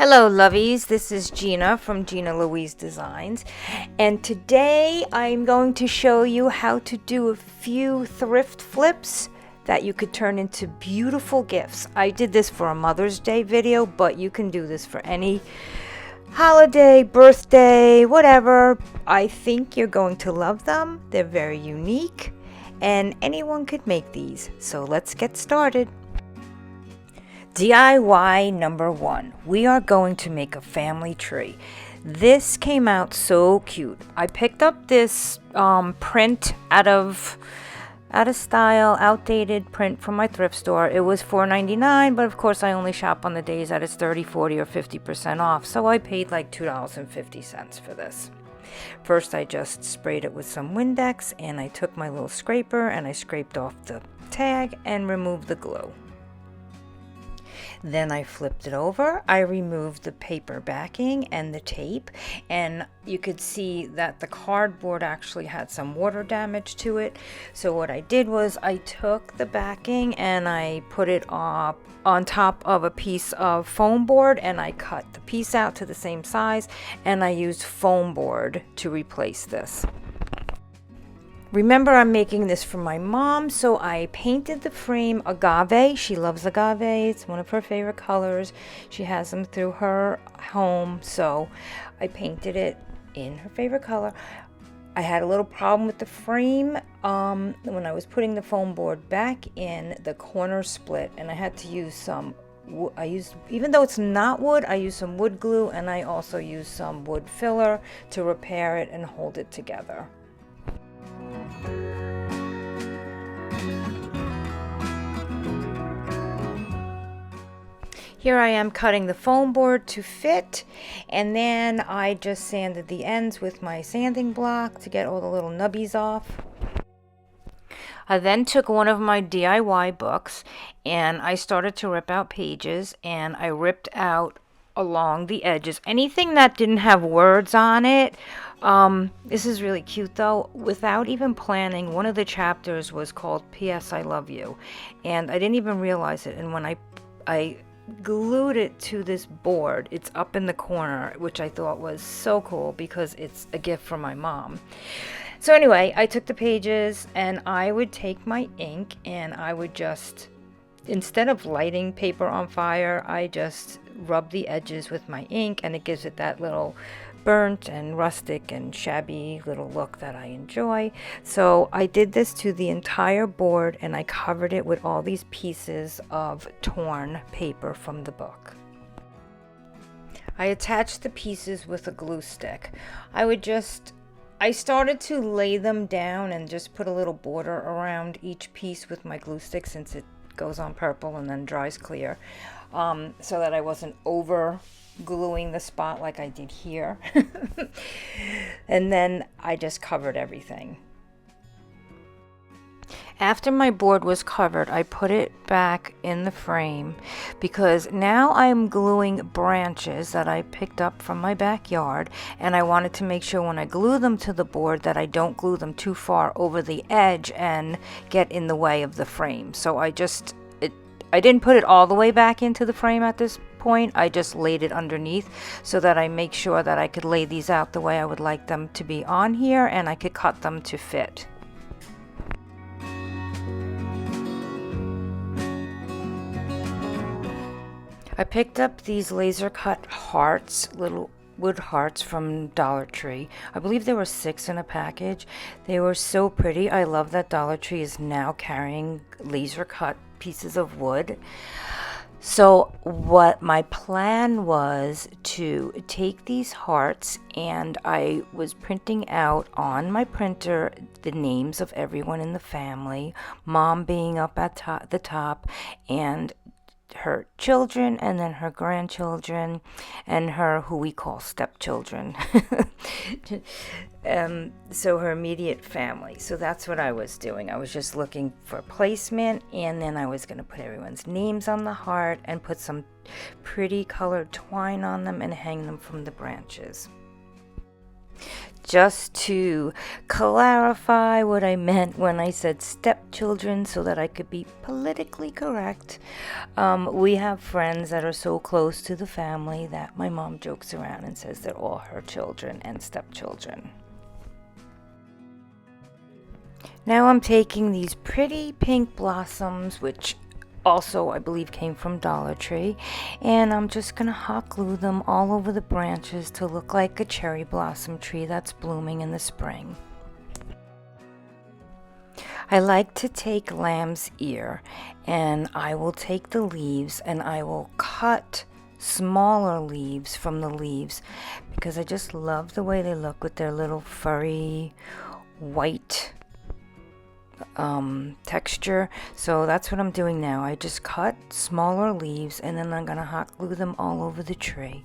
Hello lovies, this is Gina from Gina Louise Designs, and today I'm going to show you how to do a few thrift flips that you could turn into beautiful gifts. I did this for a Mother's Day video, but you can do this for any holiday, birthday, whatever. I think you're going to love them. They're very unique and anyone could make these. So let's get started. DIY number 1. We are going to make a family tree. This came out so cute. I picked up this print out of style, outdated print from my thrift store. It was $4.99, but of course I only shop on the days that it's 30, 40, or 50% off. So I paid like $2.50 for this. First I just sprayed it with some Windex and I took my little scraper and I scraped off the tag and removed the glue. Then I flipped it over. I removed the paper backing and the tape, and you could see that the cardboard actually had some water damage to it. So what I did was I took the backing and I put it up on top of a piece of foam board, and I cut the piece out to the same size, and I used foam board to replace this. Remember, I'm making this for my mom, so I painted the frame agave. She loves agave. It's one of her favorite colors. She has them through her home, so I painted it in her favorite color. I had a little problem with the frame. When I was putting the foam board back in, the corner split, and I had to use some even though it's not wood, I used some wood glue, and I also used some wood filler to repair it and hold it together. Here I am cutting the foam board to fit, and then I just sanded the ends with my sanding block to get all the little nubbies off. I then took one of my DIY books and I started to rip out pages, and I ripped out along the edges anything that didn't have words on it. This is really cute though. Without even planning, one of the chapters was called P.S. I Love You, and I didn't even realize it, and when I glued it to this board, it's up in the corner, which I thought was so cool because it's a gift from my mom. So anyway, I took the pages and I would take my ink and I would just, instead of lighting paper on fire, I just rub the edges with my ink, and it gives it that little burnt and rustic and shabby little look that I enjoy. So I did this to the entire board, and I covered it with all these pieces of torn paper from the book. I attached the pieces with a glue stick. I started to lay them down and just put a little border around each piece with my glue stick, since it goes on purple and then dries clear, so that I wasn't over gluing the spot like I did here. And then I just covered everything. After my board was covered, I put it back in the frame because now I'm gluing branches that I picked up from my backyard, and I wanted to make sure when I glue them to the board that I don't glue them too far over the edge and get in the way of the frame. So I didn't put it all the way back into the frame at this point. I just laid it underneath so that I make sure that I could lay these out the way I would like them to be on here, and I could cut them to fit. I picked up these laser cut hearts, little wood hearts from Dollar Tree. I believe there were 6 in a package. They were so pretty. I love that Dollar Tree is now carrying laser cut pieces of wood. So what my plan was to take these hearts, and I was printing out on my printer the names of everyone in the family, mom being up at the top, and her children, and then her grandchildren, and her, who we call stepchildren. So her immediate family. So that's what I was doing. I was just looking for placement, and then I was going to put everyone's names on the heart and put some pretty colored twine on them and hang them from the branches. just to clarify what I meant when I said stepchildren so that I could be politically correct. We have friends that are so close to the family that my mom jokes around and says they're all her children and stepchildren. Now I'm taking these pretty pink blossoms, which also I believe came from Dollar Tree, and I'm just gonna hot glue them all over the branches to look like a cherry blossom tree that's blooming in the spring. I like to take lamb's ear, and I will take the leaves and I will cut smaller leaves from the leaves because I just love the way they look with their little furry white texture. So that's what I'm doing now. I just cut smaller leaves and then I'm gonna hot glue them all over the tree.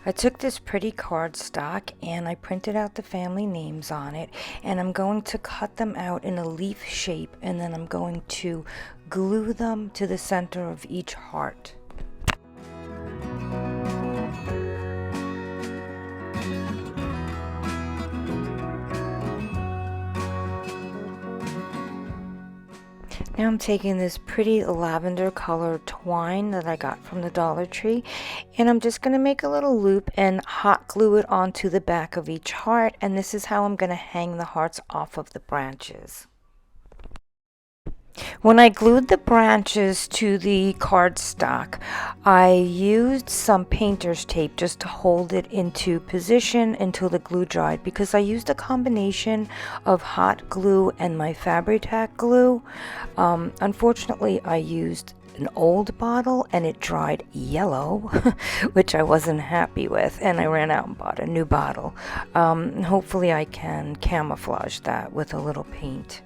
I took this pretty cardstock and I printed out the family names on it, and I'm going to cut them out in a leaf shape, and then I'm going to glue them to the center of each heart. Now I'm taking this pretty lavender colored twine that I got from the Dollar Tree, and I'm just going to make a little loop and hot glue it onto the back of each heart, and this is how I'm going to hang the hearts off of the branches. When I glued the branches to the cardstock, I used some painter's tape just to hold it into position until the glue dried, because I used a combination of hot glue and my Fabri-Tac glue. Unfortunately, I used an old bottle and it dried yellow, which I wasn't happy with, and I ran out and bought a new bottle. Hopefully I can camouflage that with a little paint.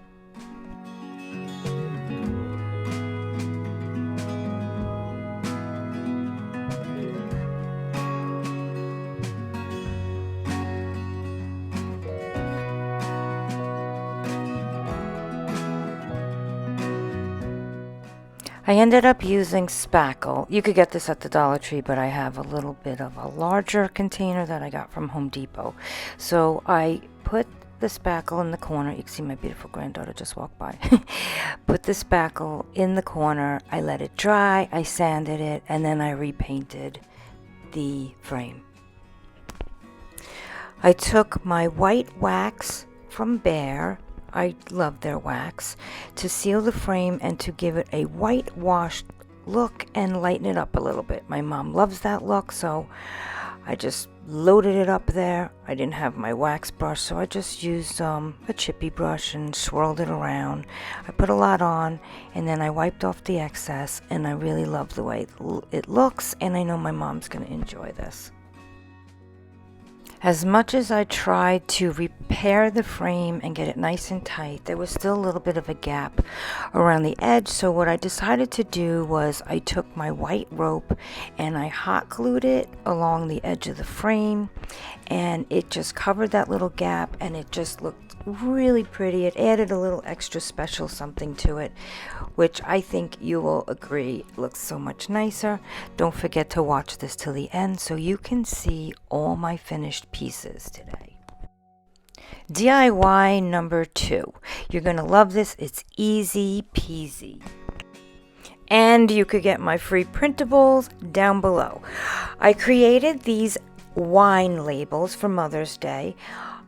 I ended up using spackle. You could get this at the Dollar Tree, but I have a little bit of a larger container that I got from Home Depot. So I put the spackle in the corner. You can see my beautiful granddaughter just walked by. Put the spackle in the corner. I let it dry. I sanded it, and then I repainted the frame. I took my white wax from Behr. I love their wax, to seal the frame and to give it a whitewashed look and lighten it up a little bit. My mom loves that look, so I just loaded it up there. I didn't have my wax brush, so I just used a chippy brush and swirled it around. I put a lot on, and then I wiped off the excess, and I really love the way it looks, and I know my mom's going to enjoy this. As much as I tried to repair the frame and get it nice and tight, there was still a little bit of a gap around the edge. So what I decided to do was I took my white rope and I hot glued it along the edge of the frame, and it just covered that little gap, and it just looked really pretty. It added a little extra special something to it, which I think you will agree looks so much nicer. Don't forget to watch this till the end so you can see all my finished pieces today. DIY number 2. You're gonna love this. It's easy peasy. And you could get my free printables down below. I created these wine labels for Mother's Day.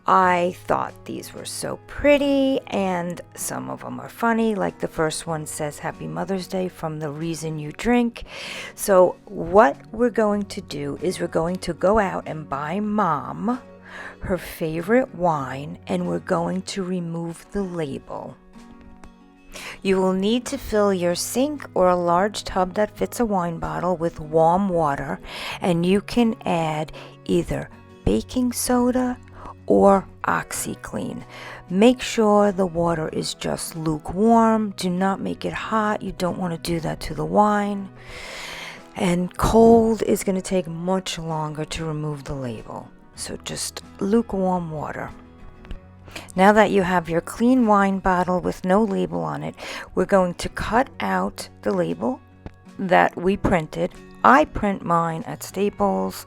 I thought these were so pretty, and some of them are funny, like the first one says Happy Mother's Day from The Reason You Drink. So what we're going to do is we're going to go out and buy Mom her favorite wine, and we're going to remove the label. You will need to fill your sink or a large tub that fits a wine bottle with warm water, and you can add either baking soda or OxyClean. Make sure the water is just lukewarm. Do not make it hot. You don't want to do that to the wine. And cold is going to take much longer to remove the label. So just lukewarm water. Now that you have your clean wine bottle with no label on it, we're going to cut out the label that we printed. I print mine at Staples.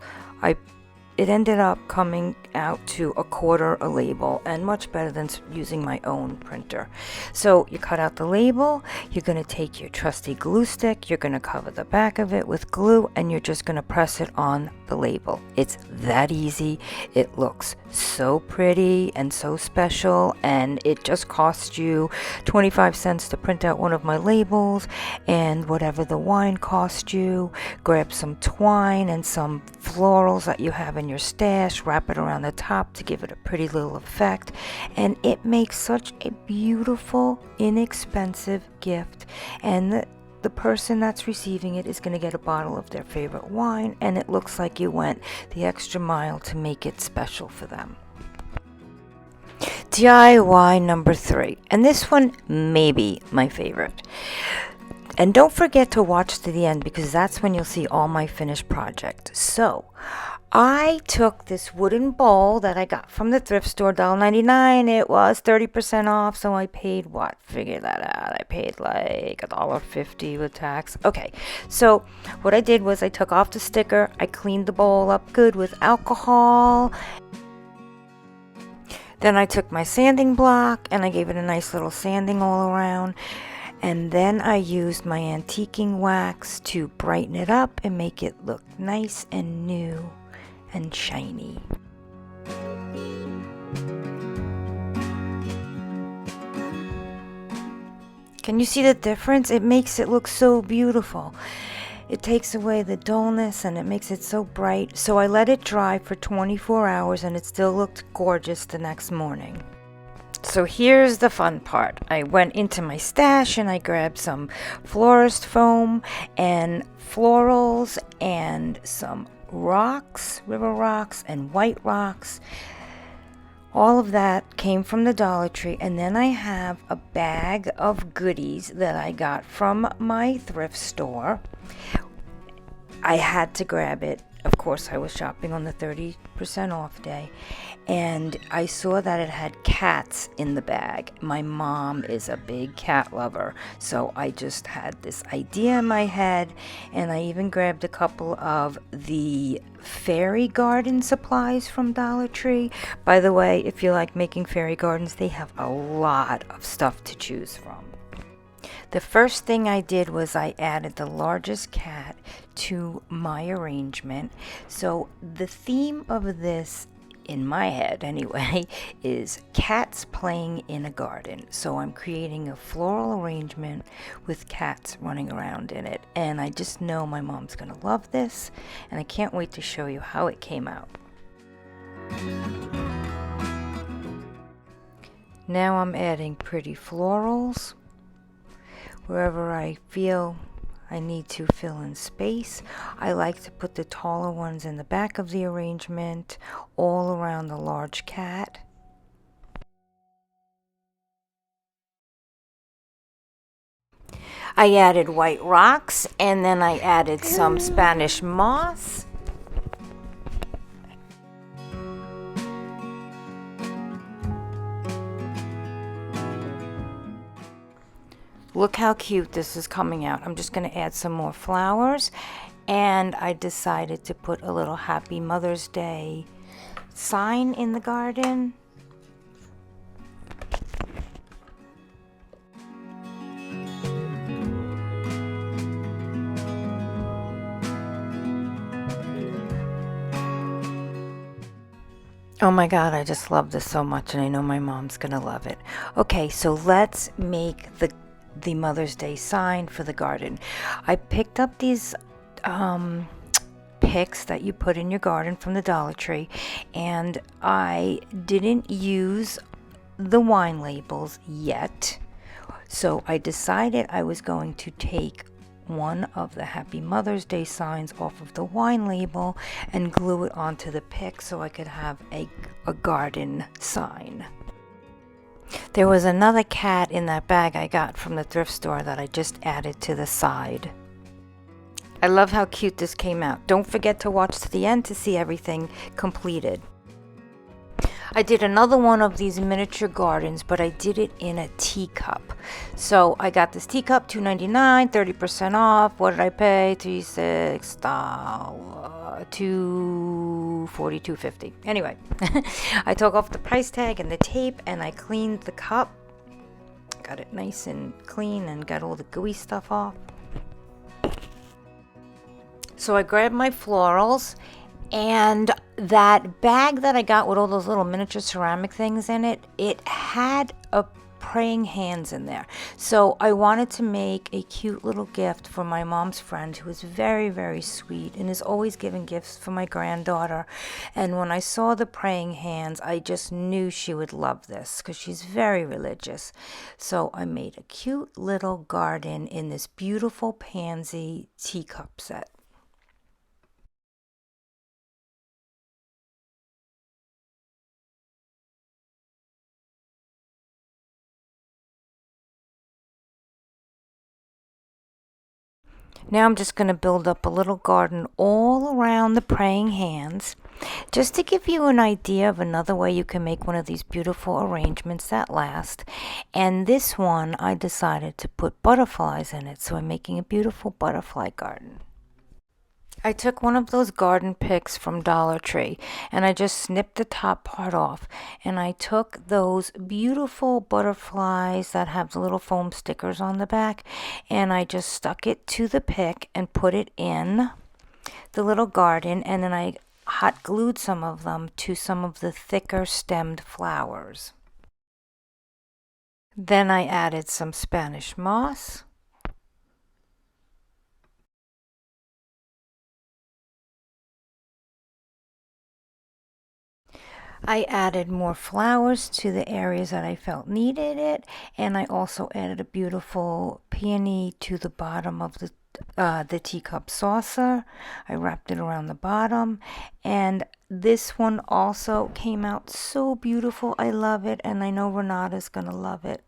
It ended up coming out to $1/4 a label, and much better than using my own printer. So you cut out the label, you're going to take your trusty glue stick, you're going to cover the back of it with glue, and you're just going to press it on the label. It's that easy. It looks so pretty and so special, and it just costs you 25 cents to print out one of my labels, and whatever the wine cost you, grab some twine and some florals that you have in your stash, wrap it around the top to give it a pretty little effect, and it makes such a beautiful, inexpensive gift. And the person that's receiving it is going to get a bottle of their favorite wine, and it looks like you went the extra mile to make it special for them. DIY number 3, and this one may be my favorite. And don't forget to watch to the end, because that's when you'll see all my finished project. So I took this wooden bowl that I got from the thrift store, $1.99. It was 30% off, so I paid what? Figure that out. I paid like $1.50 with tax. Okay, so what I did was I took off the sticker. I cleaned the bowl up good with alcohol. Then I took my sanding block and I gave it a nice little sanding all around. And then I used my antiquing wax to brighten it up and make it look nice and new and shiny. Can you see the difference? It makes it look so beautiful. It takes away the dullness and it makes it so bright. So I let it dry for 24 hours and it still looked gorgeous the next morning. So here's the fun part. I went into my stash and I grabbed some florist foam and florals and some rocks, river rocks and white rocks. All of that came from the Dollar Tree. And then I have a bag of goodies that I got from my thrift store. I had to grab it. Of course, I was shopping on the 30% off day, and I saw that it had cats in the bag. My mom is a big cat lover, so I just had this idea in my head, and I even grabbed a couple of the fairy garden supplies from Dollar Tree. By the way, if you like making fairy gardens, they have a lot of stuff to choose from. The first thing I did was I added the largest cat to my arrangement. So the theme of this, in my head anyway, is cats playing in a garden. So I'm creating a floral arrangement with cats running around in it. And I just know my mom's gonna love this, and I can't wait to show you how it came out. Now I'm adding pretty florals wherever I feel I need to fill in space. I like to put the taller ones in the back of the arrangement, all around the large cat. I added white rocks, and then I added some Spanish moss. Look how cute this is coming out. I'm just going to add some more flowers, and I decided to put a little Happy Mother's Day sign in the garden. Oh my God, I just love this so much, and I know my mom's gonna love it. Okay, so let's make the Mother's Day sign for the garden. I picked up these picks that you put in your garden from the Dollar Tree, and I didn't use the wine labels yet. So I decided I was going to take one of the Happy Mother's Day signs off of the wine label and glue it onto the pick so I could have a garden sign. There was another cat in that bag I got from the thrift store that I just added to the side. I love how cute this came out. Don't forget to watch to the end to see everything completed. I did another one of these miniature gardens, but I did it in a teacup. So I got this teacup, $2.99, 30% off. What did I pay? $36, $242.50. Anyway, I took off the price tag and the tape and I cleaned the cup. Got it nice and clean and got all the gooey stuff off. So I grabbed my florals, and that bag that I got with all those little miniature ceramic things in it, it had a praying hands in there. So I wanted to make a cute little gift for my mom's friend, who is very, very sweet and is always giving gifts for my granddaughter. And when I saw the praying hands, I just knew she would love this because she's very religious. So I made a cute little garden in this beautiful pansy teacup set. Now I'm just going to build up a little garden all around the praying hands, just to give you an idea of another way you can make one of these beautiful arrangements that last. And this one, I decided to put butterflies in it, so I'm making a beautiful butterfly garden. I took one of those garden picks from Dollar Tree and I just snipped the top part off, and I took those beautiful butterflies that have the little foam stickers on the back, and I just stuck it to the pick and put it in the little garden, and then I hot glued some of them to some of the thicker stemmed flowers. Then I added some Spanish moss. I added more flowers to the areas that I felt needed it, and I also added a beautiful peony to the bottom of the teacup saucer. I wrapped it around the bottom, and this one also came out so beautiful. I love it, and I know Renata's gonna love it.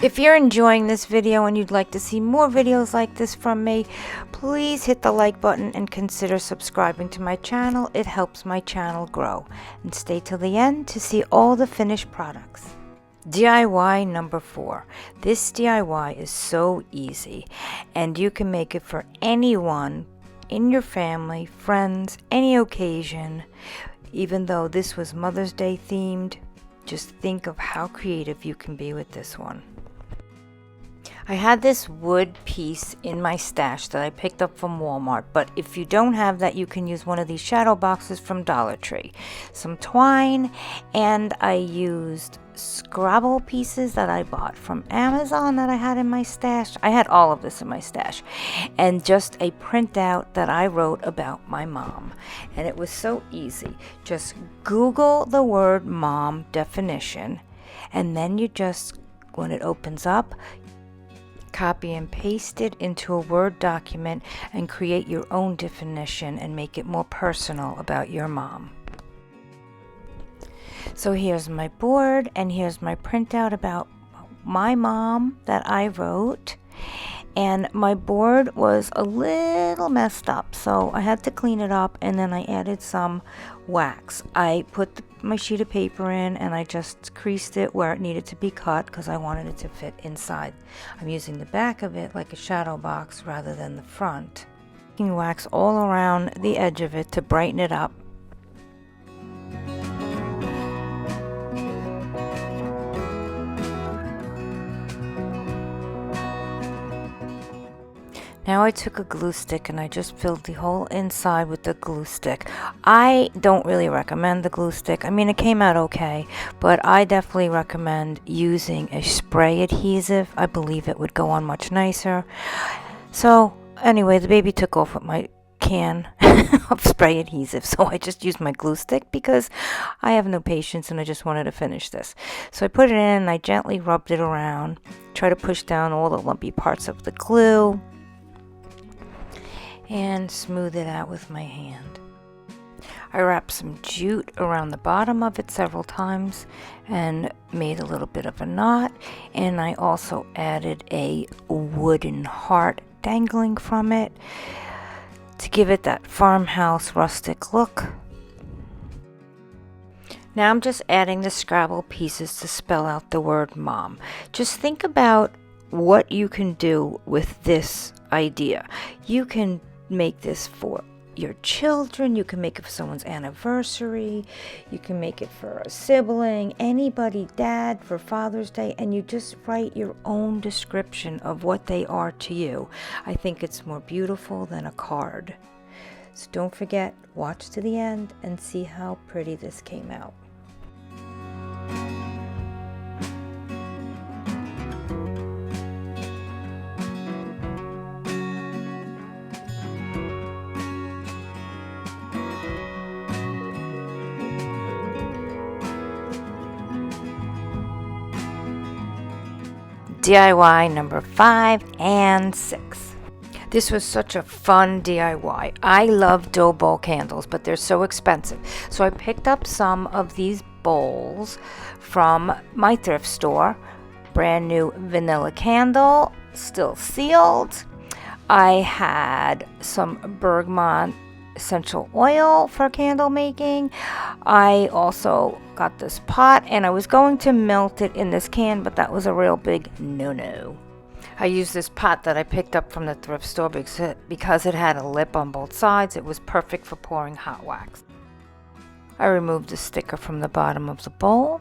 If you're enjoying this video and you'd like to see more videos like this from me, please hit the like button and consider subscribing to my channel. It helps my channel grow. And stay till the end to see all the finished products. DIY number 4. This DIY is so easy, and you can make it for anyone in your family, friends, any occasion. Even though this was Mother's Day themed, just think of how creative you can be with this one. I had this wood piece in my stash that I picked up from Walmart, but if you don't have that, you can use one of these shadow boxes from Dollar Tree. Some twine, and I used Scrabble pieces that I bought from Amazon that I had in my stash. I had all of this in my stash, and just a printout that I wrote about my mom. And it was so easy. Just Google the word mom definition, and then you just, when it opens up, copy and paste it into a Word document and create your own definition and make it more personal about your mom. So here's my board, and here's my printout about my mom that I wrote. And my board was a little messed up, so I had to clean it up, and then I added some wax. I put my sheet of paper in, and I just creased it where it needed to be cut because I wanted it to fit inside. I'm using the back of it like a shadow box rather than the front. Taking wax all around the edge of it to brighten it up. Now I took a glue stick and I just filled the whole inside with the glue stick. I don't really recommend the glue stick. I mean, it came out okay, but I definitely recommend using a spray adhesive. I believe it would go on much nicer. So anyway, the baby took off with my can of spray adhesive, so I just used my glue stick because I have no patience and I just wanted to finish this. So I put it in and I gently rubbed it around, try to push down all the lumpy parts of the glue, and smooth it out with my hand. I wrapped some jute around the bottom of it several times and made a little bit of a knot, and I also added a wooden heart dangling from it to give it that farmhouse rustic look. Now I'm just adding the Scrabble pieces to spell out the word mom. Just think about what you can do with this idea. You can make this for your children, you can make it for someone's anniversary, you can make it for a sibling, anybody, dad, for Father's Day, and you just write your own description of what they are to you. I think it's more beautiful than a card. So don't forget, watch to the end and see how pretty this came out. DIY number 5 and 6. This was such a fun DIY. I love dough bowl candles, but they're so expensive. So I picked up some of these bowls from my thrift store. Brand new vanilla candle, still sealed. I had some bergamot essential oil for candle making. I also got this pot, and I was going to melt it in this can, but that was a real big no-no. I used this pot that I picked up from the thrift store because it had a lip on both sides. It was perfect for pouring hot wax. I removed the sticker from the bottom of the bowl,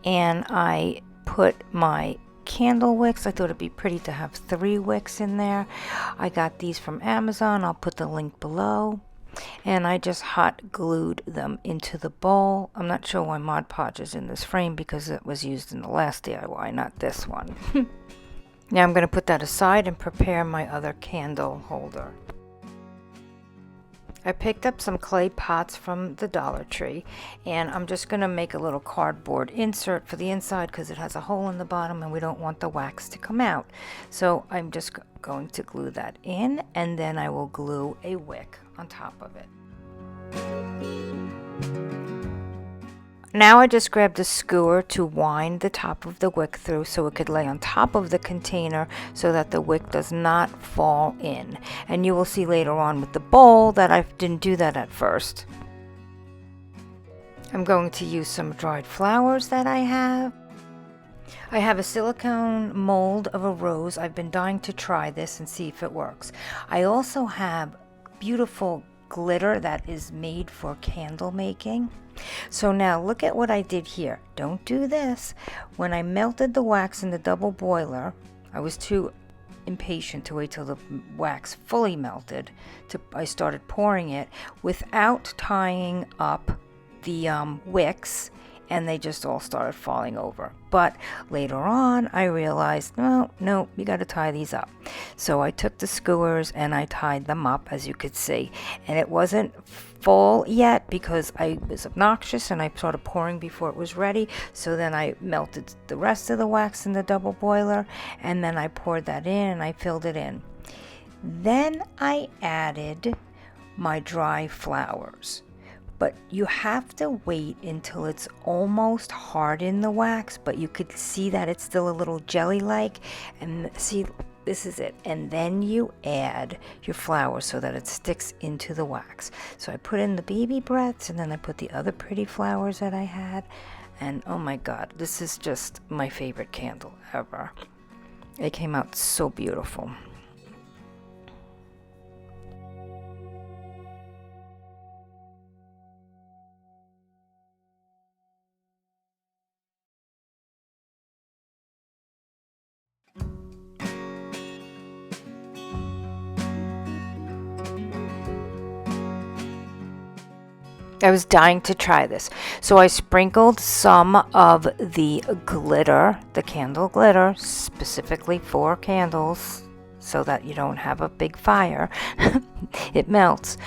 and I put my candle wicks. I thought it'd be pretty to have 3 wicks in there. I got these from Amazon. I'll put the link below. And I just hot glued them into the bowl. I'm not sure why Mod Podge is in this frame because it was used in the last DIY, not this one. Now I'm going to put that aside and prepare my other candle holder. I picked up some clay pots from the Dollar Tree, and I'm just going to make a little cardboard insert for the inside because it has a hole in the bottom and we don't want the wax to come out. So I'm just going to glue that in, and then I will glue a wick on top of it. Now I just grabbed a skewer to wind the top of the wick through so it could lay on top of the container so that the wick does not fall in. And you will see later on with the bowl that I didn't do that at first. I'm going to use some dried flowers that I have. I have a silicone mold of a rose. I've been dying to try this and see if it works. I also have beautiful glitter that is made for candle making. So now look at what I did here. Don't do this. When I melted the wax in the double boiler, I was too impatient to wait till the wax fully melted. I started pouring it without tying up the wicks, and they just all started falling over. But later on I realized, no, you got to tie these up. So I took the skewers and I tied them up, as you could see, and it wasn't full yet because I was obnoxious and I started pouring before it was ready. So then I melted the rest of the wax in the double boiler, and then I poured that in and I filled it in. Then I added my dry flowers. But you have to wait until it's almost hard in the wax, but you could see that it's still a little jelly-like. And see, this is it. And then you add your flowers so that it sticks into the wax. So I put in the baby breaths, and then I put the other pretty flowers that I had. And oh my God, this is just my favorite candle ever. It came out so beautiful. I was dying to try this. So I sprinkled some of the glitter, the candle glitter, specifically for candles, so that you don't have a big fire. It melts.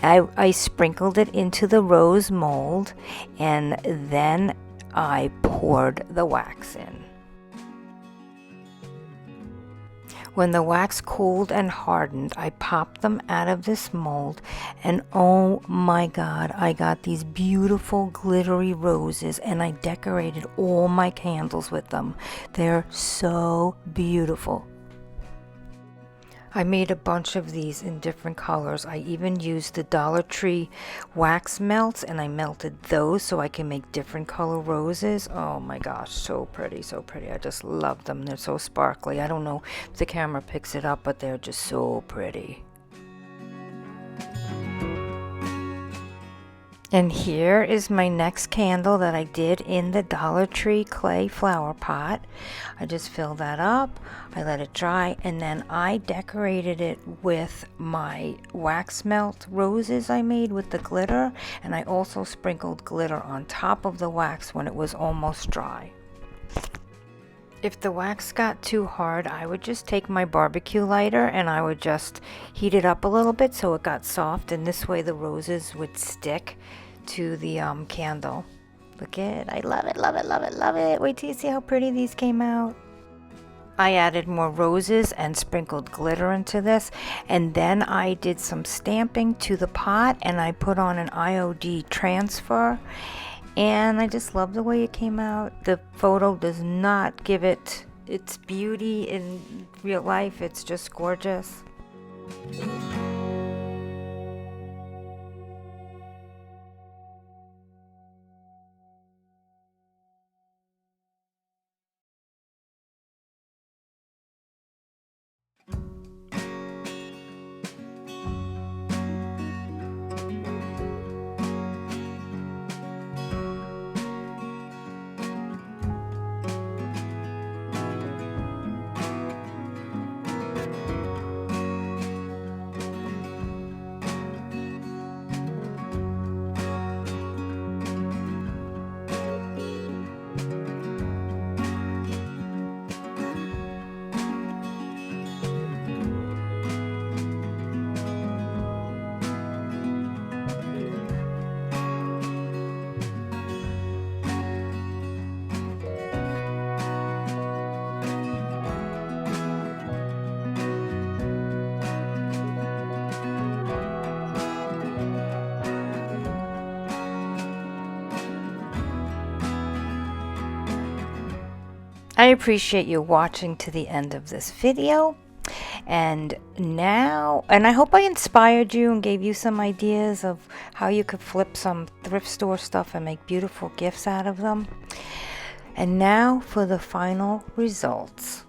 I sprinkled it into the rose mold, and then I poured the wax in. When the wax cooled and hardened, I popped them out of this mold, and oh my God, I got these beautiful glittery roses, and I decorated all my candles with them. They're so beautiful. I made a bunch of these in different colors. I even used the Dollar Tree wax melts, and I melted those so I can make different color roses. Oh my gosh, so pretty, so pretty. I just love them. They're so sparkly. I don't know if the camera picks it up, but they're just so pretty. And here is my next candle that I did in the Dollar Tree clay flower pot. I just filled that up, I let it dry, and then I decorated it with my wax melt roses I made with the glitter, and I also sprinkled glitter on top of the wax when it was almost dry. If the wax got too hard, I would just take my barbecue lighter and I would just heat it up a little bit so it got soft, and this way the roses would stick to the candle. Look at it. I love it, love it, love it, love it. Wait till you see how pretty these came out. I added more roses and sprinkled glitter into this, and then I did some stamping to the pot, and I put on an IOD transfer, and I just love the way it came out. The photo does not give it its beauty in real life. It's just gorgeous. I appreciate you watching to the end of this video. And I hope I inspired you and gave you some ideas of how you could flip some thrift store stuff and make beautiful gifts out of them. And now for the final results.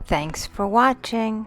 Thanks for watching.